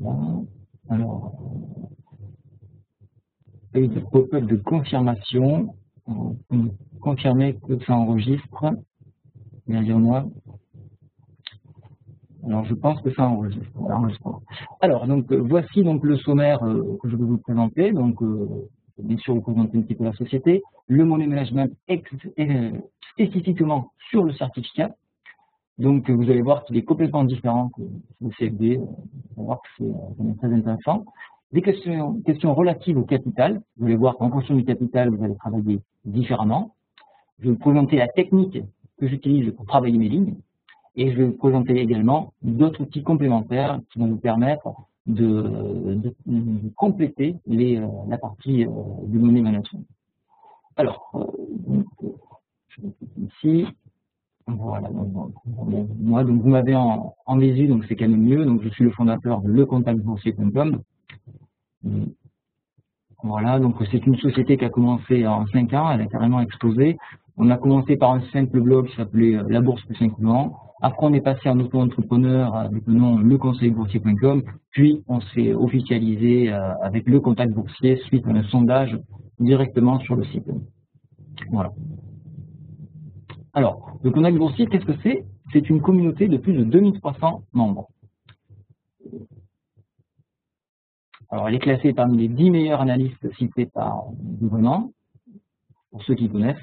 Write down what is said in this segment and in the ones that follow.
Là. Alors, et de pop-up de confirmation. Confirmer que ça enregistre. Bien dire moi. Alors, je pense que ça enregistre. Alors, donc, voici donc le sommaire que je vais vous présenter. Donc, bien sûr, vous présenter un petit peu la société, le money management spécifiquement sur le certificat. Donc, vous allez voir qu'il est complètement différent que le CFD. Vous allez voir que c'est très intéressant. Des questions relatives au capital. Vous allez voir qu'en fonction du capital, vous allez travailler différemment. Je vais vous présenter la technique que j'utilise pour travailler mes lignes. Et je vais vous présenter également d'autres outils complémentaires qui vont vous permettre de compléter la partie du money management. Alors, je vais ici. Voilà, moi, donc vous m'avez en visu, donc c'est quand même mieux. Donc je suis le fondateur de lecontactboursier.com. Voilà, donc c'est une société qui a commencé en 5 ans, elle a carrément explosé. On a commencé par un simple blog qui s'appelait La Bourse plus simplement. Après, on est passé en auto-entrepreneur avec le nom leconseilboursier.com. Puis, on s'est officialisé avec le contact boursier suite à un sondage directement sur le site. Voilà. Alors, le contact boursier, qu'est-ce que c'est? C'est une communauté de plus de 2300 membres. Alors, elle est classée parmi les 10 meilleurs analystes cités par gouvernement, pour ceux qui connaissent.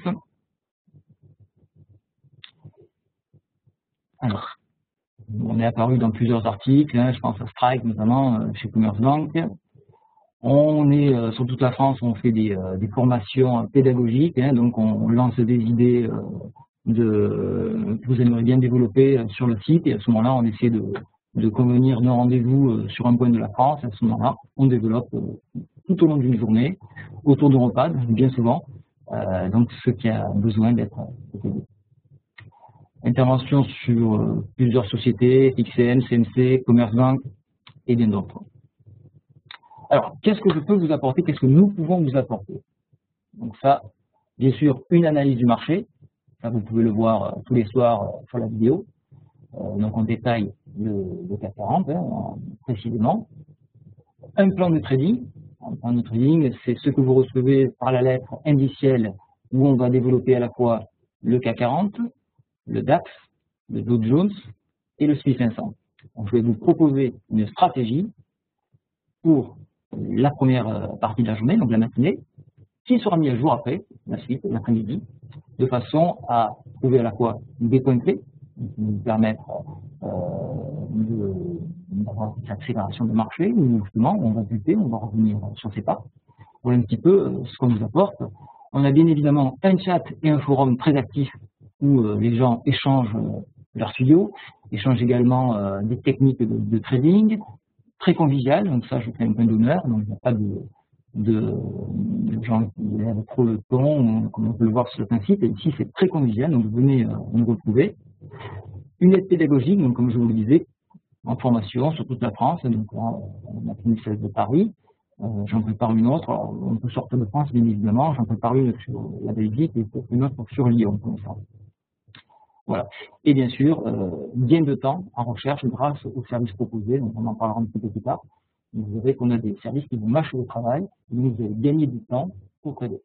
Alors, on est apparu dans plusieurs articles, je pense à Strike notamment, chez Commerzbank. On est sur toute la France, on fait des formations pédagogiques, donc on lance des idées que vous aimeriez bien développer sur le site, et à ce moment-là, on essaie de convenir d'un rendez-vous sur un point de la France. À ce moment-là, on développe tout au long d'une journée, autour d'un repas, bien souvent, donc ce qui a besoin d'être aidé. Intervention sur plusieurs sociétés, XCM, CMC, Commerzbank et bien d'autres. Alors, qu'est-ce que je peux vous apporter? Qu'est-ce que nous pouvons vous apporter? Donc ça, bien sûr, une analyse du marché. Ça, vous pouvez le voir tous les soirs sur la vidéo. Donc, on détaille le CAC 40 précisément. Un plan de trading. Un plan de trading, c'est ce que vous recevez par la lettre indicielle où on va développer à la fois le CAC 40, le DAX, le Dow Jones et le SPI 500. Donc, je vais vous proposer une stratégie pour la première partie de la journée, donc la matinée, qui sera mise à jour après, la suite, l'après-midi, de façon à trouver à la fois des points clés, qui nous permettre d'avoir une accélération de marché, où justement on va buter, on va revenir sur ses pas. Voilà un petit peu ce qu'on nous apporte. On a bien évidemment un chat et un forum très actifs où les gens échangent leurs tuyaux, échangent également des techniques de trading, très convivial, donc ça je fais un point d'honneur, donc il n'y a pas de gens qui lèvent trop le ton, comme on peut le voir sur certains sites, et ici c'est très convivial, donc venez nous retrouver. Une aide pédagogique, donc comme je vous le disais, en formation sur toute la France, donc on a fini celle de Paris, j'en prépare une autre, alors, on peut sortir de France bien évidemment, j'en prépare une sur la Belgique et une autre sur Lyon, comme ça. Voilà. Et bien sûr, gain de temps en recherche grâce aux services proposés, donc on en parlera un petit peu plus tard. Vous verrez qu'on a des services qui vous mâchent le travail, donc vous allez gagner du temps pour trader.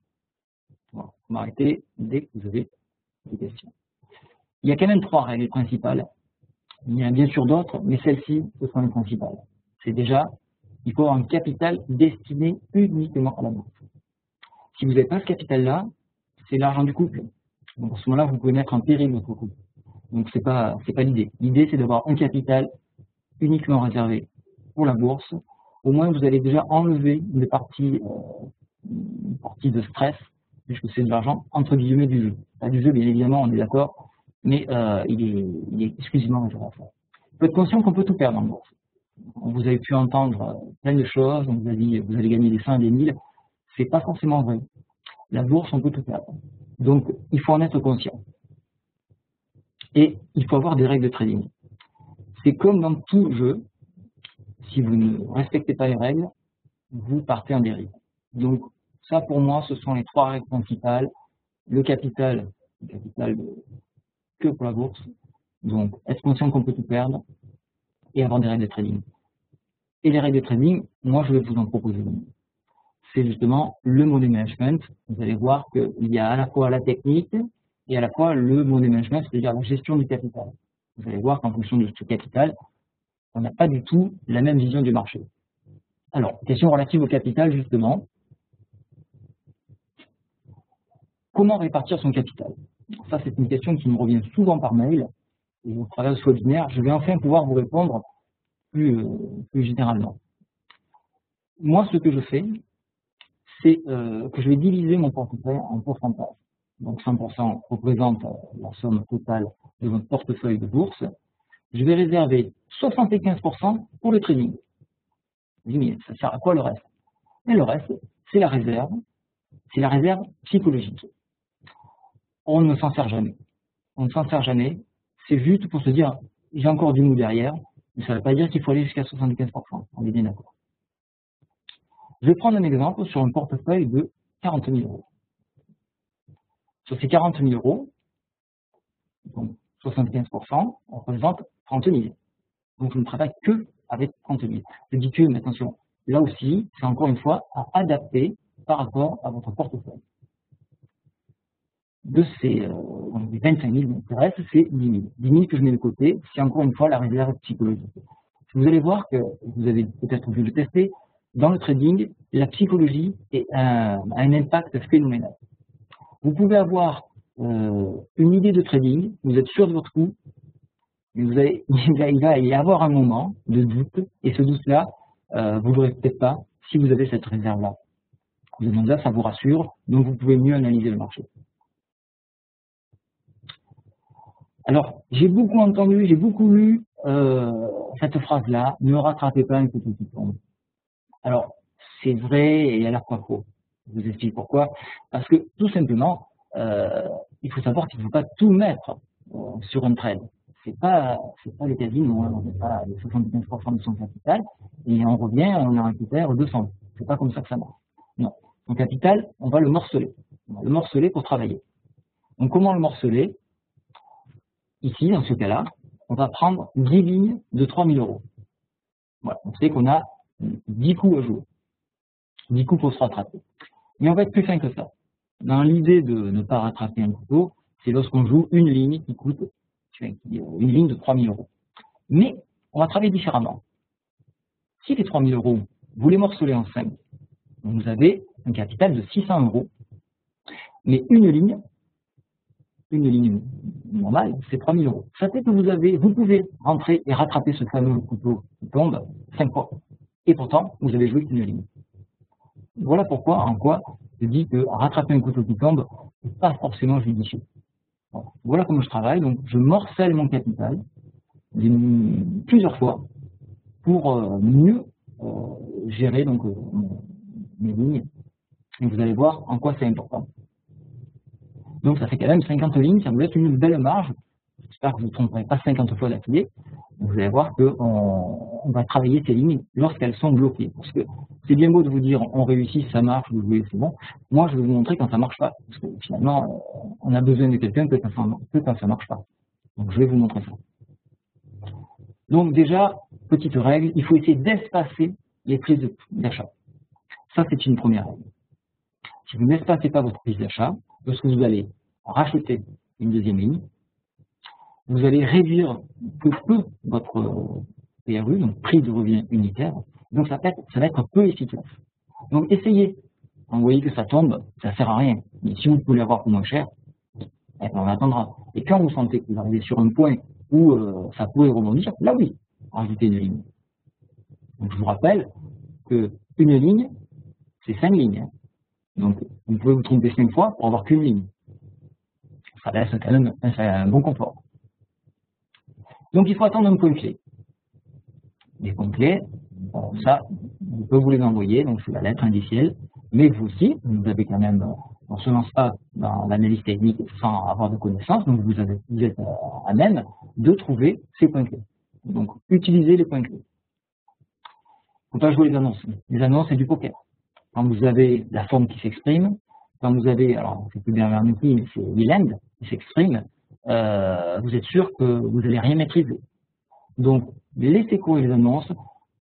Voilà. Vous m'arrêtez dès que vous avez des questions. Il y a quand même 3 règles principales. Il y en a bien sûr d'autres, mais celles-ci, ce sont les principales. C'est déjà, il faut avoir un capital destiné uniquement à la bourse. Si vous n'avez pas ce capital-là, c'est l'argent du couple. Donc à ce moment-là, vous pouvez mettre en péril votre couple. Donc c'est pas l'idée. L'idée, c'est d'avoir un capital uniquement réservé pour la bourse. Au moins, vous allez déjà enlever une partie de stress, puisque c'est de l'argent entre guillemets du jeu. Pas du jeu, bien évidemment, on est d'accord, mais il est exclusivement réservé à ça. Il faut être conscient qu'on peut tout perdre en bourse. Vous avez pu entendre plein de choses, donc vous allez gagner des 100 et des 1000. C'est pas forcément vrai. La bourse, on peut tout perdre. Donc, il faut en être conscient. Et il faut avoir des règles de trading. C'est comme dans tout jeu, si vous ne respectez pas les règles, vous partez en dérive. Donc, ça pour moi, ce sont les 3 règles principales. Le capital que pour la bourse. Donc, être conscient qu'on peut tout perdre et avoir des règles de trading. Et les règles de trading, moi je vais vous en proposer une. C'est justement le money management. Vous allez voir qu'il y a à la fois la technique et à la fois le money management, c'est-à-dire la gestion du capital. Vous allez voir qu'en fonction de ce capital, on n'a pas du tout la même vision du marché. Alors, question relative au capital, justement. Comment répartir son capital? Ça, c'est une question qui me revient souvent par mail. Et au travers de ce webinaire, je vais enfin pouvoir vous répondre plus généralement. Moi, ce que je fais, c'est que je vais diviser mon portefeuille en pourcentage. Donc 100% représente la somme totale de votre portefeuille de bourse. Je vais réserver 75% pour le trading. Je dis, mais ça sert à quoi le reste? Et le reste, c'est la réserve psychologique. On ne s'en sert jamais. On ne s'en sert jamais. C'est juste pour se dire, j'ai encore du mou derrière, mais ça ne veut pas dire qu'il faut aller jusqu'à 75%. On est bien d'accord. Je vais prendre un exemple sur un portefeuille de 40 000 euros. Sur ces 40 000 euros, donc 75%, on représente 30 000. Donc je ne travaille que avec 30 000. Je dis que, mais attention, là aussi, c'est encore une fois à adapter par rapport à votre portefeuille. De ces 25 000 qui restent, c'est 10 000. 10 000 que je mets de côté, c'est encore une fois la réserve psychologique. Vous allez voir que, vous avez peut-être vu le tester, dans le trading, la psychologie a un impact phénoménal. Vous pouvez avoir une idée de trading, vous êtes sûr de votre coup, mais il va y avoir un moment de doute, et ce doute-là, vous ne l'aurez peut-être pas si vous avez cette réserve-là. Vous avez là, ça vous rassure, donc vous pouvez mieux analyser le marché. Alors, j'ai beaucoup entendu, j'ai beaucoup lu cette phrase-là, ne rattrapez pas un couteau qui tombe. Alors, c'est vrai et à la fois faux. Je vous explique pourquoi. Parce que, tout simplement, il faut savoir qu'il ne faut pas tout mettre sur un trade. C'est pas les casinos, on n'est pas les 75% de son capital, et on revient, on en récupère 200. C'est pas comme ça que ça marche. Non. Son capital, on va le morceler. On va le morceler pour travailler. Donc, comment le morceler? Ici, dans ce cas-là, on va prendre 10 lignes de 3 000 euros. Voilà, on sait qu'on a 10 coups à jouer. 10 coups pour se rattraper. Mais on va être plus fin que ça. Dans l'idée de ne pas rattraper un couteau, c'est lorsqu'on joue une ligne qui coûte une ligne de 3 000 euros. Mais on va travailler différemment. Si les 3 000 euros, vous les morcelez en 5, vous avez un capital de 600 euros. Mais une ligne normale, c'est 3 000 euros. Ça fait que vous pouvez rentrer et rattraper ce fameux couteau qui tombe 5 fois. Et pourtant, vous avez joué une ligne. Voilà pourquoi, en quoi, je dis que rattraper un couteau qui tombe, c'est pas forcément judicieux. Voilà comment je travaille. Donc, je morcelle mon capital plusieurs fois pour mieux gérer donc mes lignes. Et vous allez voir en quoi c'est important. Donc, ça fait quand même 50 lignes, ça vous laisse une belle marge. J'espère que vous ne tromperez pas 50 fois d'affilée. Vous allez voir qu'on va travailler ces lignes lorsqu'elles sont bloquées. Parce que c'est bien beau de vous dire on réussit, ça marche, vous jouez, c'est bon. Moi, je vais vous montrer quand ça ne marche pas. Parce que finalement, on a besoin de quelqu'un que quand ça ne marche pas. Donc, je vais vous montrer ça. Donc, déjà, petite règle, il faut essayer d'espacer les prises d'achat. Ça, c'est une première règle. Si vous n'espacez pas votre prise d'achat, lorsque vous allez racheter une deuxième ligne, vous allez réduire peu votre PRU, donc prix de revient unitaire, donc ça va être peu efficace. Donc essayez, quand vous voyez que ça tombe, ça ne sert à rien, mais si vous pouvez l'avoir pour moins cher, eh bien on attendra. Et quand vous sentez que vous arrivez sur un point où ça pourrait rebondir, là oui, rajoutez une ligne. Donc je vous rappelle qu'une ligne, c'est 5 lignes. Donc vous pouvez vous tromper 5 fois pour avoir qu'une ligne. Ça laisse quand même un bon confort. Donc il faut attendre un point clé. Les points clés, bon, ça, on peut vous les envoyer, donc c'est la lettre indicielle, mais vous aussi, vous avez quand même, on ne se lance pas dans l'analyse technique sans avoir de connaissances, donc vous êtes à même de trouver ces points clés. Donc utilisez les points clés. Il ne faut pas jouer les annonces. Les annonces, c'est du poker. Quand vous avez la forme qui s'exprime, quand vous avez, alors c'est plus bien vers nous, mais c'est l'end qui s'exprime, vous êtes sûr que vous n'allez rien maîtriser. Donc, laissez courir les annonces,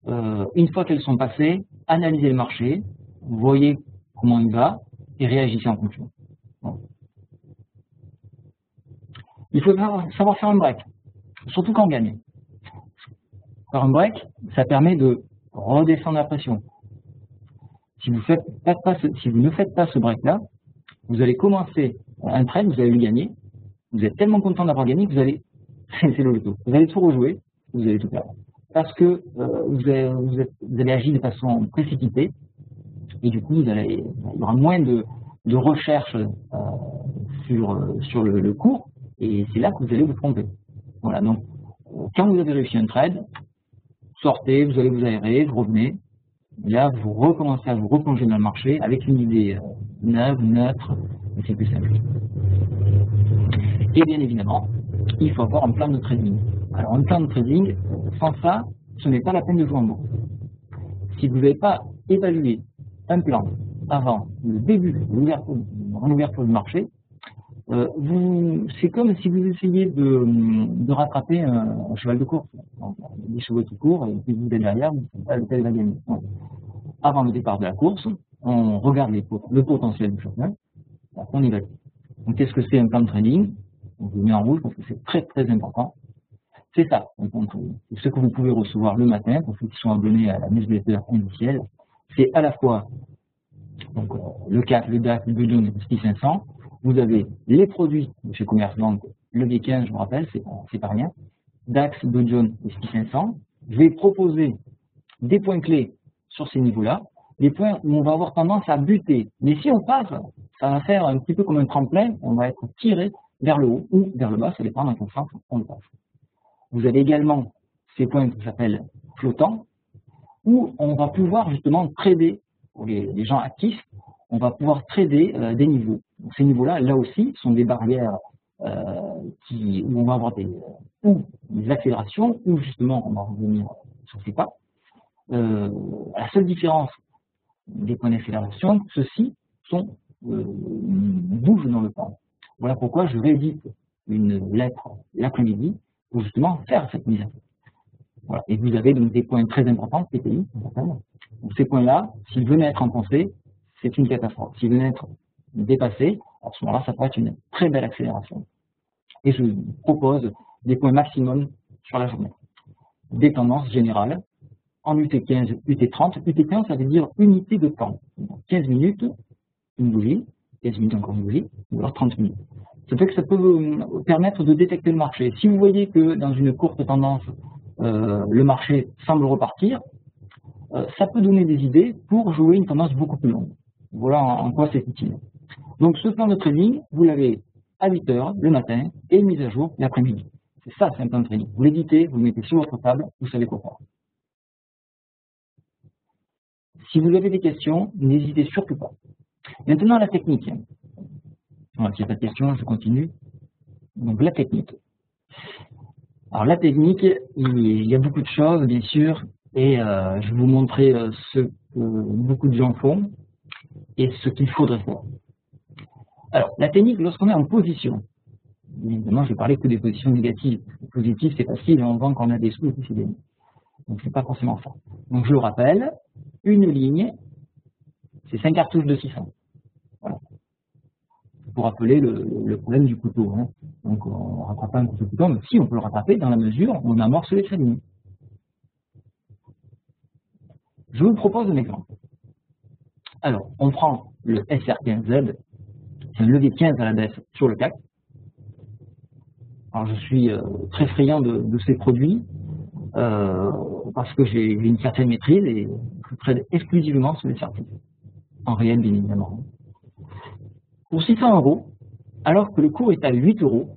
Une fois qu'elles sont passées, analysez le marché, voyez comment il va et réagissez en fonction. Bon. Il faut savoir faire un break, surtout quand on gagne. Faire un break, ça permet de redescendre la pression. Si vous ne faites pas ce break-là, vous allez commencer un trade, vous allez le gagner, vous êtes tellement content d'avoir gagné que vous allez, c'est le loto, vous allez tout rejouer, vous allez tout perdre. Parce que vous allez agir de façon précipitée, et du coup, il y aura moins de recherche sur le cours, et c'est là que vous allez vous tromper. Voilà, donc quand vous avez réussi un trade, sortez, vous allez vous aérer, vous revenez, et là vous recommencez à vous replonger dans le marché avec une idée neuve, neutre, et c'est plus simple. Et bien évidemment, il faut avoir un plan de trading. Alors un plan de trading, sans ça, ce n'est pas la peine de jouer en bourse. Si vous n'avez pas évalué un plan avant le début de l'ouverture du marché, c'est comme si vous essayiez de rattraper un cheval de course. Donc, des chevaux qui courent et puis vous êtes derrière, vous ne savez pas lequel va gagner. Donc, avant le départ de la course, on regarde le potentiel du cheval, on évalue. Donc qu'est-ce que c'est un plan de trading? On vous met en rouge parce que c'est très très important. C'est ça, un plan de trading. C'est ce que vous pouvez recevoir le matin pour ceux qui sont abonnés à la newsletter indicielle. C'est à la fois donc, le CAC, le DAX, le Dow Jones, le S&P 500. Vous avez les produits de chez Commerzbank, le V15, je vous rappelle, c'est pas rien. DAX, Dow Jones, S&P 500. Je vais proposer des points clés sur ces niveaux-là, des points où on va avoir tendance à buter. Mais si on passe, ça va faire un petit peu comme un tremplin, on va être tiré vers le haut ou vers le bas, ça dépend dans quel sens on le passe. Vous avez également ces points qui s'appellent flottants, où on va pouvoir justement trader, pour les gens actifs, on va pouvoir trader des niveaux. Donc, ces niveaux-là, là aussi, sont des barrières où on va avoir des accélérations, ou justement, on va revenir sur ces pas. La seule différence des points d'accélération, ceux-ci bougent dans le temps. Voilà pourquoi je réédite une lettre l'après-midi pour justement faire cette mise à jour. Voilà. Et vous avez donc des points très importants, PPI, donc ces points-là, s'ils venaient à être enfoncés, c'est une catastrophe. S'ils venaient à être dépassés, à ce moment-là, ça pourrait être une très belle accélération. Et je vous propose des points maximum sur la journée. Des tendances générales, en UT15, UT30. UT15, ça veut dire unité de temps. 15 minutes, une bougie, 15 minutes encore une bougie, ou alors 30 minutes. Ça fait que ça peut vous permettre de détecter le marché. Si vous voyez que dans une courte tendance, le marché semble repartir, ça peut donner des idées pour jouer une tendance beaucoup plus longue. Voilà en quoi c'est utile. Donc ce plan de trading, vous l'avez à 8 h le matin et une mise à jour l'après-midi. C'est ça, c'est un plan de trading. Vous l'éditez, vous le mettez sur votre table, vous savez quoi faire. Si vous avez des questions, n'hésitez surtout pas. Maintenant, la technique. Voilà, s'il n'y a pas de questions, je continue. Donc, la technique. Alors, la technique, il y a beaucoup de choses, bien sûr, et je vais vous montrer ce que beaucoup de gens font et ce qu'il faudrait faire. Alors, la technique, lorsqu'on est en position, évidemment, je vais parler que des positions négatives. Positives, c'est facile, on vend quand on a des sous et puis c'est gagné. Donc, c'est pas forcément ça. Donc, je le rappelle, une ligne, c'est 5 cartouches de 600. Voilà. Pour rappeler le problème du couteau. Hein. Donc, on ne rattrape pas un couteau, mais si on peut le rattraper dans la mesure où on amorce les lignes. Je vous propose un exemple. Alors, on prend le SR15Z, c'est un levier de 15 à la baisse sur le CAC. Alors, je suis très friand de ces produits parce que j'ai une certaine maîtrise et je trade exclusivement sur les certifs. En réel, bien évidemment. Pour 600 €, alors que le cours est à 8 €,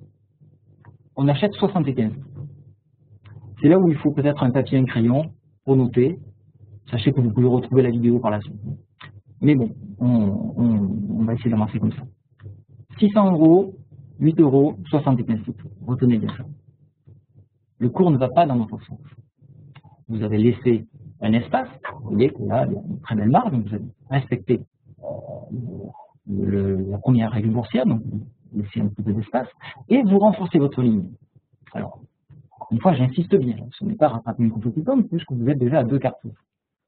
on achète 75. C'est là où il faut peut-être un papier et un crayon pour noter. Sachez que vous pouvez retrouver la vidéo par la suite. Mais bon, on va essayer d'avancer comme ça. 600 €, 8 €, 75 titres. Retenez bien ça. Le cours ne va pas dans notre sens. Vous avez laissé un espace. Vous voyez que là, il y a une très belle marge. Donc vous avez respecté la première règle boursière. Donc vous laissez un petit peu d'espace. Et vous renforcez votre ligne. Alors, Une fois, j'insiste bien, ce n'est pas rattraper une compétition, puisque vous êtes déjà à 2 cartouches.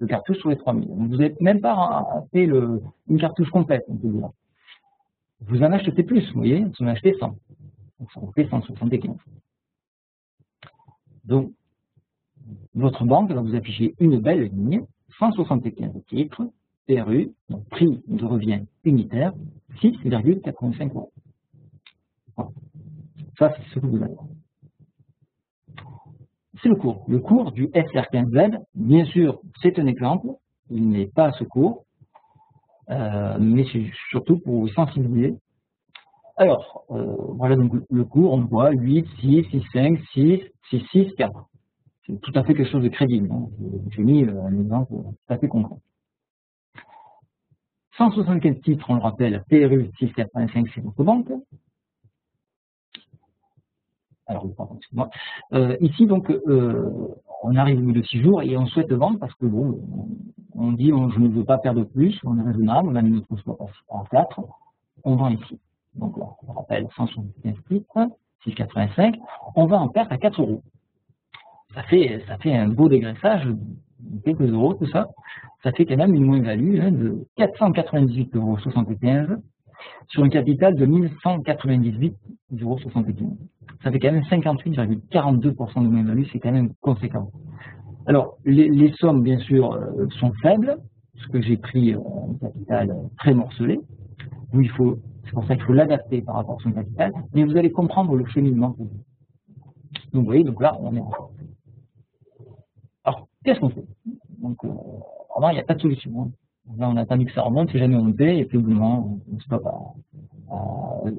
2 cartouches sur les 3000. Donc vous n'êtes même pas fait une cartouche complète, on peut dire. Vous en achetez plus, vous voyez, vous en achetez 100. Donc ça vous fait 175. Donc, votre banque va vous afficher une belle ligne, 175 titres, PRU, donc prix de revient unitaire, 6,85 €. Voilà. Ça, c'est ce que vous avez. C'est le cours. Le cours du SR15Z, bien sûr, c'est un exemple, il n'est pas ce cours, mais c'est surtout pour vous sensibiliser. Alors, voilà donc le cours, on voit 8, 6, 6, 5, 6, 6, 6, 4. C'est tout à fait quelque chose de crédible. Hein. J'ai mis un exemple tout à fait concret. 175 titres, on le rappelle, PRU 685, c'est votre banque. Alors, excuse-moi. Ici, donc, on arrive au bout de 6 jours et on souhaite vendre parce que, bon, on dit je ne veux pas perdre plus, on est raisonnable, on a mis notre swap à 4, on vend ici. Donc là, on rappelle 175 titres, 6,85, on va en perte à 4 €. Ça fait un beau dégraissage, quelques euros, tout ça. Ça fait quand même une moins-value de 498,75 € sur un capital de 1198,75 €. Ça fait quand même 58,42% de moins-value, c'est quand même conséquent. Alors, les sommes, bien sûr, sont faibles, parce que j'ai pris un capital très morcelé, où c'est pour ça qu'il faut l'adapter par rapport à son capital, mais vous allez comprendre le cheminement. Donc, vous voyez, donc là, on est en forme. Alors, qu'est-ce qu'on fait? Donc, vraiment, il n'y a pas de solution. Hein. Là, on a attendu que ça remonte, c'est jamais monté, et puis au bout d'un moment, on stoppe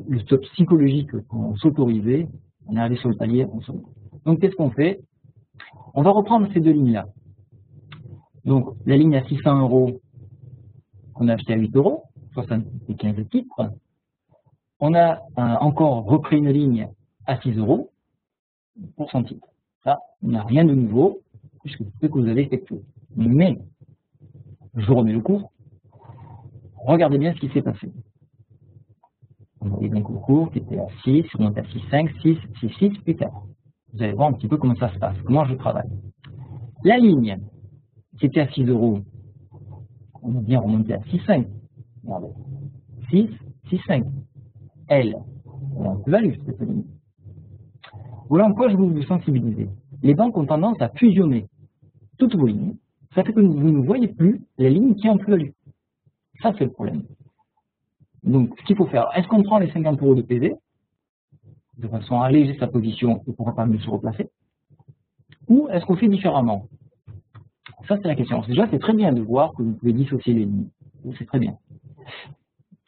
le stop psychologique qu'on s'autorisait, on est arrivé sur le palier, on saute. Donc, qu'est-ce qu'on fait? On va reprendre ces deux lignes-là. Donc, la ligne à 600 € qu'on a acheté à 8 €, 75 titres. On a encore repris une ligne à 6 € pour 100 titres. Ça, il n'y a rien de nouveau, puisque c'est ce que vous avez effectué. Mais, je remets le cours. Regardez bien ce qui s'est passé. On voyait donc le cours qui était à 6, on monte à 6,5, 6, 6, 6, puis 4. Vous allez voir un petit peu comment ça se passe, comment je travaille. La ligne qui était à 6 €, on a bien remonté à 6,5. Regardez. 6, 6,5. Elle est en plus-value, cette ligne. Voilà en quoi je veux vous sensibiliser. Les banques ont tendance à fusionner toutes vos lignes. Ça fait que vous ne voyez plus la ligne qui est en plus-value. Ça, c'est le problème. Donc, ce qu'il faut faire, est-ce qu'on prend les 50 € de PV, de façon à alléger sa position et pourra pas mieux se replacer, ou est-ce qu'on fait différemment? Ça, c'est la question. Déjà, c'est très bien de voir que vous pouvez dissocier les lignes. C'est très bien.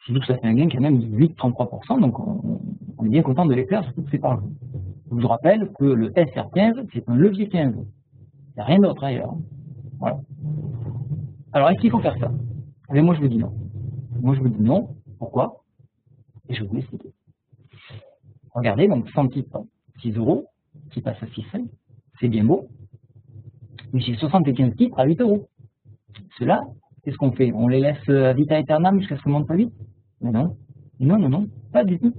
Surtout que ça fait un gain quand même de 8,33%, donc on est bien content de les faire, surtout que c'est par jour. Je vous rappelle que le SR15, c'est un levier 15. Il n'y a rien d'autre ailleurs. Voilà. Alors, est-ce qu'il faut faire ça? Mais moi, je vous dis non. Moi, je vous dis non. Pourquoi? Et je vais vous l'expliquer. Regardez, donc 100 titres, 6 € qui passent à 6,5, c'est bien beau. Mais j'ai 75 titres à 8 €. Ceux-là, qu'est-ce qu'on fait? On les laisse à vita aeternam jusqu'à ce qu'on monte pas vite? Mais non. Non, non, non, pas du tout.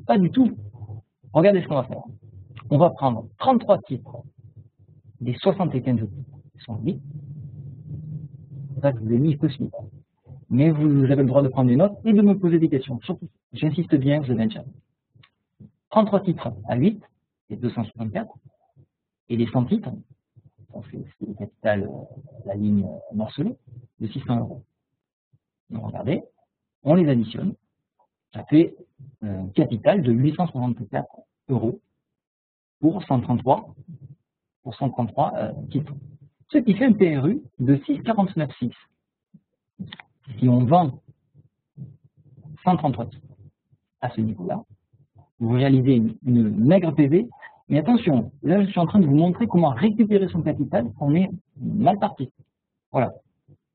Pas du tout. Regardez ce qu'on va faire. On va prendre 33 titres des 75 titres qui sont 8. Ça, je vous ai mis possible. Mais vous avez le droit de prendre des notes et de me poser des questions. Surtout, j'insiste bien, vous avez un chat. 33 titres à 8, c'est 264. Et les 100 titres, c'est le capital, la ligne morcelée, de 600 €. Donc regardez, on les additionne. Ça fait un capital de 864 € pour 133, titres. Ce qui fait un PRU de 6,49,6. Si on vend 133 titres à ce niveau-là, vous réalisez une maigre PV, mais attention, là je suis en train de vous montrer comment récupérer son capital, on est mal parti. Voilà.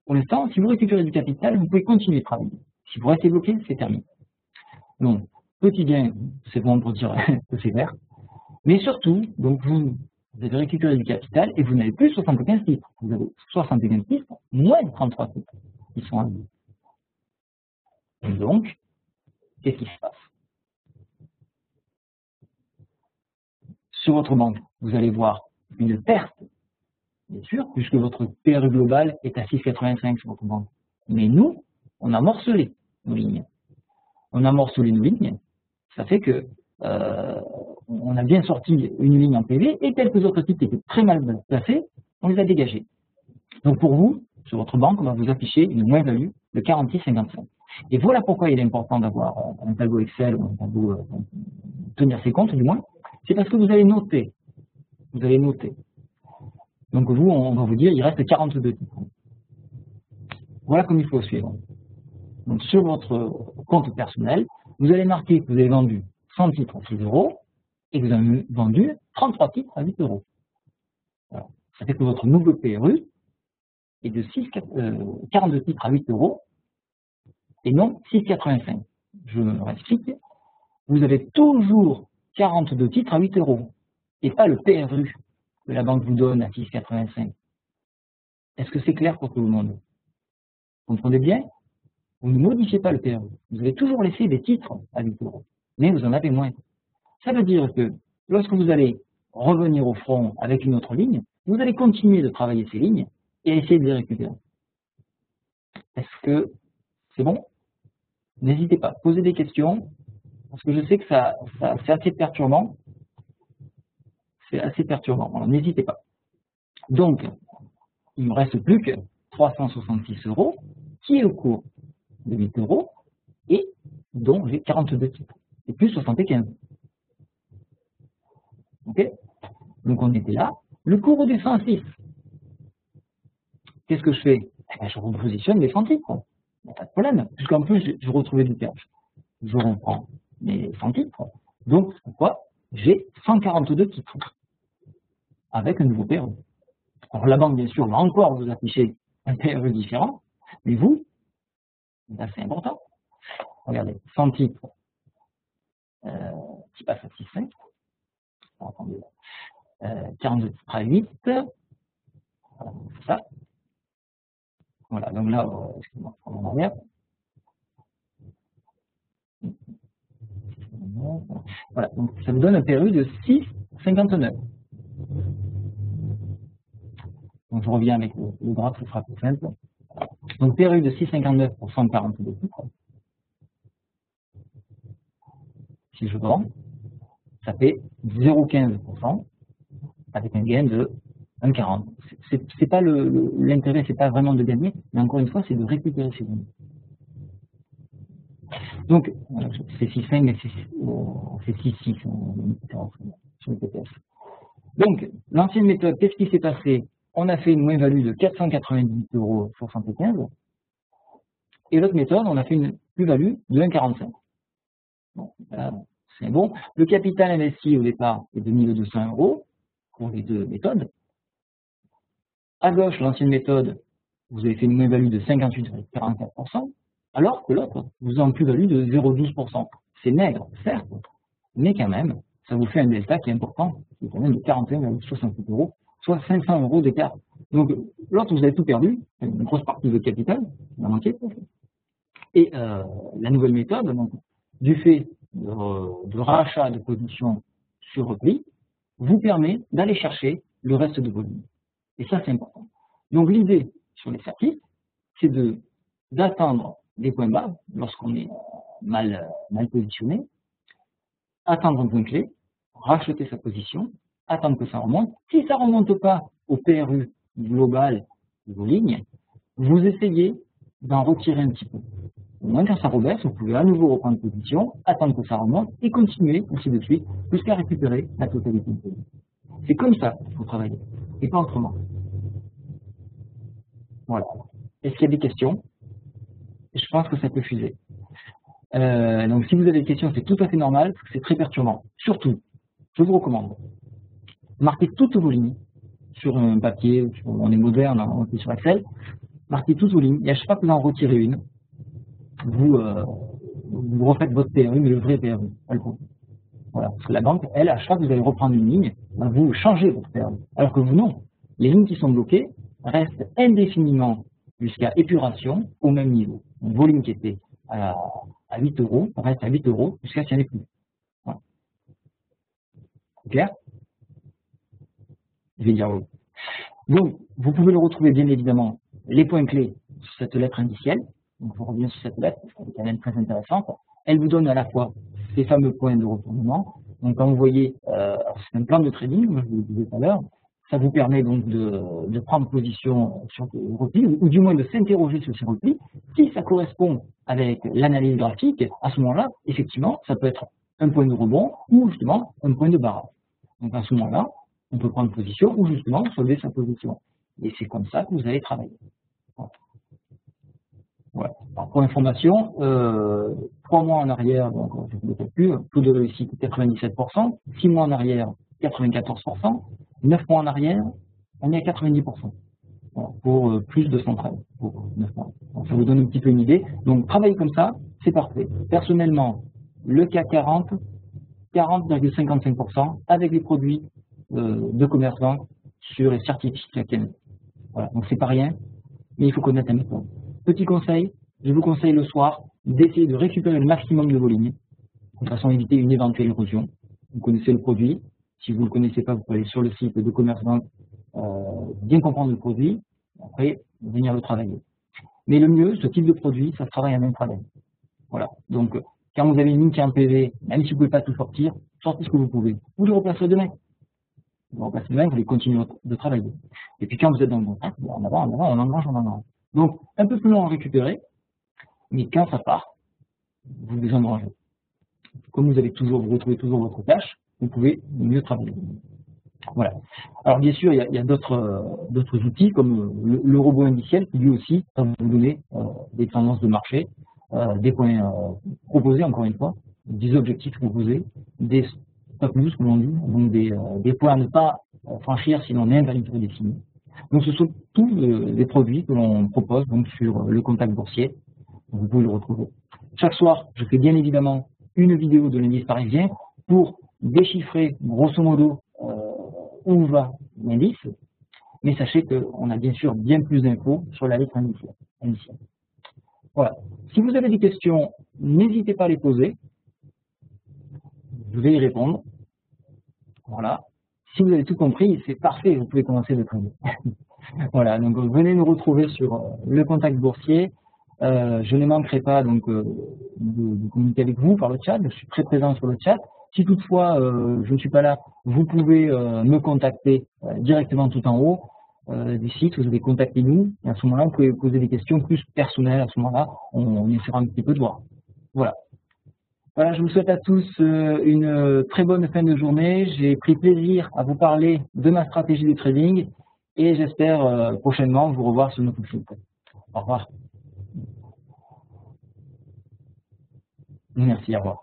Pour l'instant, si vous récupérez du capital, vous pouvez continuer de travailler. Si vous restez bloqué, c'est terminé. Donc, petit gain, c'est bon pour dire que c'est vert. Mais surtout, donc vous avez récupéré du capital et vous n'avez plus 75 titres. Vous avez 75 titres, moins 33 titres qui sont à vous. Et donc, qu'est-ce qui se passe? sur votre banque, vous allez voir une perte, bien sûr, puisque votre PRU global est à 6,85 sur votre banque. Mais nous, on a morcelé nos lignes. On a morcelé nos lignes, ça fait que on a bien sorti une ligne en PV et quelques autres titres qui étaient très mal placés, on les a dégagés. Donc pour vous, sur votre banque, on va vous afficher une moins-value de 46,55. Et voilà pourquoi il est important d'avoir un tableau Excel ou un tableau, tenir ses comptes du moins, c'est parce que vous allez noter. Vous allez noter. Donc vous, on va vous dire, il reste 42 titres. Voilà comme il faut suivre. Donc sur votre compte personnel, vous allez marquer que vous avez vendu 100 titres à 6 € et que vous avez vendu 33 titres à 8 €. Voilà. Ça fait que votre nouveau PRU est de 42 titres à 8 € et non 6,85. Je me réexplique. Vous avez toujours 42 titres à 8 € et pas le PRU que la banque vous donne à 6,85. Est-ce que c'est clair pour tout le monde? Vous comprenez bien? Vous ne modifiez pas le PRU. Vous avez toujours laissé des titres à 8 €, mais vous en avez moins. Ça veut dire que lorsque vous allez revenir au front avec une autre ligne, vous allez continuer de travailler ces lignes et essayer de les récupérer. Est-ce que c'est bon? N'hésitez pas, posez des questions, parce que je sais que c'est assez perturbant. C'est assez perturbant, n'hésitez pas. Donc, il ne me reste plus que 366 € qui est au cours de 8 € et dont j'ai 42 titres, et plus 75. Ok? Donc on était là. Le cours du 106. Qu'est-ce que je fais? Eh bien, je repositionne les 100 titres. Il n'y a pas de problème, puisqu'en plus je retrouvais du cash. Je reprends mes 100 titres. Donc, pourquoi? J'ai 142 titres avec un nouveau PRU. Alors la banque, bien sûr, va encore vous afficher un PRU différent, mais vous, c'est assez important. Regardez, 100 titres qui passent à 6,5. Attendez, 42 titres à 8. Voilà, c'est ça. Voilà, donc là, excusez-moi, je reviens en arrière. Voilà, donc ça vous donne un PRU de 6,59. Donc je reviens avec le graphe, ce sera plus simple. Donc PRU de 6,59 pour 142 titres. Si je vends, ça fait 0,15% avec un gain de 1,40. C'est pas l'intérêt, c'est pas vraiment de gagner, mais encore une fois, c'est de récupérer ces gains. Donc, c'est 6,5, mais c'est 6,6 sur le TPS. Donc, l'ancienne méthode, qu'est-ce qui s'est passé? On a fait une moins-value de 498,75 €. Et l'autre méthode, on a fait une plus-value de 1,45. Bon, c'est bon. Le capital investi au départ est de 1200 € pour les deux méthodes. À gauche, l'ancienne méthode, vous avez fait une moins-value de 58,44%, alors que l'autre, vous avez une plus-value de 0,12%. C'est maigre, certes, mais quand même, ça vous fait un delta qui est important, qui est quand même de 41,68 €, soit 500 € d'écart. Donc, l'autre, vous avez tout perdu, une grosse partie de capital, il en manquait. Et la nouvelle méthode, donc, du fait de rachat de positions sur repli, vous permet d'aller chercher le reste de vos lignes. Et ça, c'est important. Donc, l'idée sur les certifs, c'est d'attendre des points bas lorsqu'on est mal positionné, attendre un point clé, racheter sa position, attendre que ça remonte. Si ça ne remonte pas au PRU global de vos lignes, vous essayez d'en retirer un petit peu. Au moins, quand ça rebaisse, vous pouvez à nouveau reprendre position, attendre que ça remonte et continuer ainsi de suite jusqu'à récupérer la totalité de vos lignes. C'est comme ça qu'il faut travailler et pas autrement. Voilà. Est-ce qu'il y a des questions? Je pense que ça peut fuser. Donc si vous avez des questions, c'est tout à fait normal, c'est très perturbant. Surtout, je vous recommande, marquez toutes vos lignes sur un papier, on est moderne, on est sur Excel, marquez toutes vos lignes, et à chaque fois que vous en retirez une, vous refaites votre PRU, mais le vrai PRU, pas le faux. Voilà, parce que la banque, elle, à chaque fois que vous allez reprendre une ligne, vous changez votre PRU. Alors que vous, non. Les lignes qui sont bloquées restent indéfiniment jusqu'à épuration au même niveau. Donc, vos lignes qui étaient à 8 € restent à 8 € jusqu'à ce qu'il n'y en ait plus. Voilà. C'est clair? Je vais dire oui. Donc, vous pouvez le retrouver bien évidemment, les points clés sur cette lettre indicielle. Donc, je reviens sur cette lettre, parce qu'elle est très intéressante. Elle vous donne à la fois ces fameux points de retournement. Donc, quand vous voyez, c'est un plan de trading, comme je vous le disais tout à l'heure, ça vous permet donc de prendre position sur des replis, ou du moins de s'interroger sur ces replis. Si ça correspond avec l'analyse graphique, à ce moment-là, effectivement, ça peut être un point de rebond ou justement un point de barrage. Donc, à ce moment-là, on peut prendre position ou justement solder sa position. Et c'est comme ça que vous allez travailler. Voilà. Alors, pour information, 3 mois en arrière, donc je ne le calcule, taux de réussite 97%, 6 mois en arrière, 94%, 9 mois en arrière, on est à 90%. Voilà, pour plus de 113 pour 9 mois. Donc, ça vous donne un petit peu une idée. Donc travailler comme ça, c'est parfait. Personnellement, le CAC 40, 40,55% avec les produits de commerçants sur les certificats CAC. Voilà, donc c'est pas rien, mais il faut connaître la méthode. Petit conseil, je vous conseille le soir d'essayer de récupérer le maximum de vos lignes, de façon à éviter une éventuelle érosion. Vous connaissez le produit, si vous ne le connaissez pas, vous pouvez aller sur le site de commerçants, bien comprendre le produit, après venir le travailler. Mais le mieux, ce type de produit, ça se travaille en intraday. Voilà, donc quand vous avez une ligne qui est en PV, même si vous ne pouvez pas tout sortir, sortez ce que vous pouvez. Vous le replacez demain. Vous replacez demain, vous allez continuer de travailler. Et puis quand vous êtes dans le bon temps, en avant, on engrange, on engrange. Donc un peu plus long à récupérer, mais quand ça part, vous les engrangez. Comme vous retrouvez toujours votre tâche, vous pouvez mieux travailler. Voilà. Alors bien sûr, il y a d'autres outils comme le robot indiciel qui lui aussi va vous donner des tendances de marché, des points proposés encore une fois, des objectifs proposés, des stop loss comme on dit, donc des points à ne pas franchir sinon on est invalidé défini. Donc ce sont tous les produits que l'on propose donc sur le contact boursier. Vous pouvez le retrouver. Chaque soir, je fais bien évidemment une vidéo de l'indice parisien pour déchiffrer grosso modo où va l'indice, mais sachez qu'on a bien sûr bien plus d'infos sur la lettre indicielle. Voilà. Si vous avez des questions, n'hésitez pas à les poser. Je vais y répondre. Voilà. Si vous avez tout compris, c'est parfait, vous pouvez commencer le trader. Voilà, donc venez nous retrouver sur le contact boursier. Je ne manquerai pas donc de communiquer avec vous par le chat. Je suis très présent sur le chat. Si toutefois je ne suis pas là, vous pouvez me contacter directement tout en haut du site. Vous avez contacté nous. Et à ce moment-là, vous pouvez poser des questions plus personnelles. À ce moment-là, on essaiera un petit peu de voir. Voilà. Voilà, je vous souhaite à tous une très bonne fin de journée. J'ai pris plaisir à vous parler de ma stratégie de trading et j'espère prochainement vous revoir sur notre site. Au revoir. Merci, au revoir.